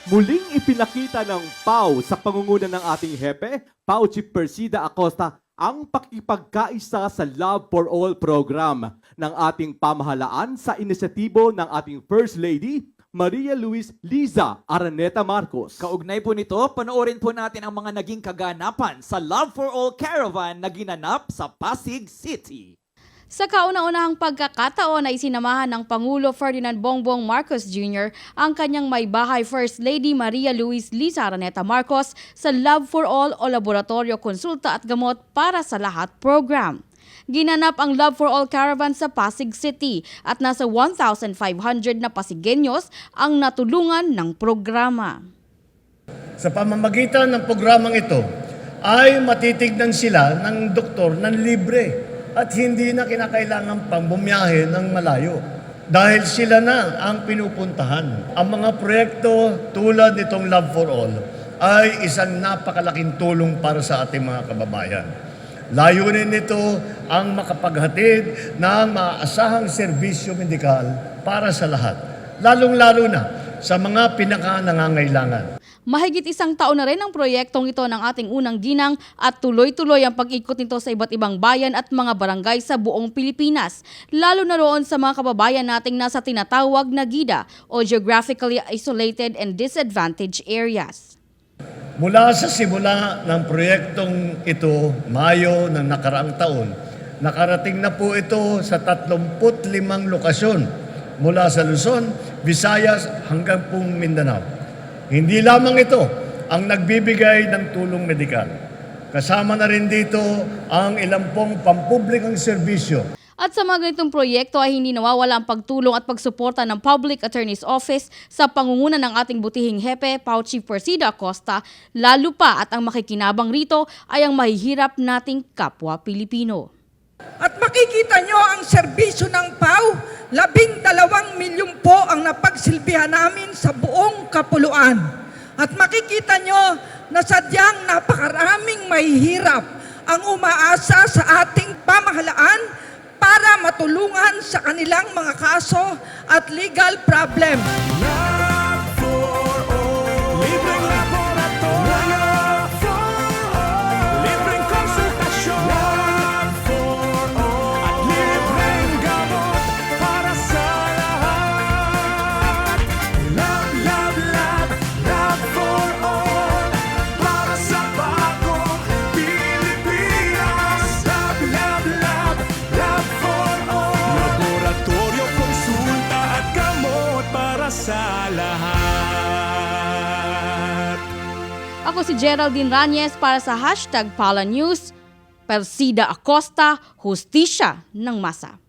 Muling ipinakita ng PAW sa pangunguna ng ating hepe, PAW Chief Persida Acosta, ang pakikipagkaisa sa Love for All program ng ating pamahalaan sa inisyatibo ng ating First Lady, Maria Luis Liza Araneta Marcos. Kaugnay po nito, panoorin po natin ang mga naging kaganapan sa Love for All Caravan na ginanap sa Pasig City. Sa kauna-unahang pagkakataon ay sinamahan ng Pangulo Ferdinand Bongbong Marcos Jr. ang kanyang may bahay First Lady Maria Luis Liza Araneta Marcos sa Love for All o Laboratorio Konsulta at Gamot para sa Lahat program. Ginanap ang Love for All Caravan sa Pasig City at nasa 1,500 na Pasigueños ang natulungan ng programa. Sa pamamagitan ng programang ito ay matitignan sila ng doktor ng libre at hindi na kinakailangan pang bumiyahe ng malayo dahil sila na ang pinupuntahan. Ang mga proyekto tulad nitong Love for All ay isang napakalaking tulong para sa ating mga kababayan. Layunin nito ang makapaghatid ng maaasahang serbisyo medikal para sa lahat, lalong-lalo na sa mga pinaka-nangangailangan. Mahigit isang taon na rin ang proyektong ito ng ating unang ginang at tuloy-tuloy ang pag-ikot nito sa iba't ibang bayan at mga barangay sa buong Pilipinas, lalo na roon sa mga kababayan nating nasa tinatawag na GIDA o Geographically Isolated and Disadvantaged Areas. Mula sa simula ng proyektong ito, Mayo ng nakaraang taon, nakarating na po ito sa 35 lokasyon mula sa Luzon, Visayas hanggang pong Mindanao. Hindi lamang ito ang nagbibigay ng tulong medikal. Kasama na rin dito ang ilang pong pampublikong serbisyo. At sa mga ganitong proyekto ay hindi nawawala ang pagtulong at pagsuporta ng Public Attorney's Office sa pangunguna ng ating butihing hepe, PAW Chief Persida Acosta, lalo pa at ang makikinabang rito ay ang mahihirap nating kapwa Pilipino. At makikita nyo ang serbisyo ng PAW, 12 milyon po ang napagsilbihan namin sa buong kapuluan. At makikita nyo na sadyang napakaraming mahihirap ang umaasa sa ating pamahalaan para matulungan sa kanilang mga kaso at legal problem. sa lahat. Ako si Geraldine Ranyes para sa #Pala News. Persida Acosta, hustisya ng masa.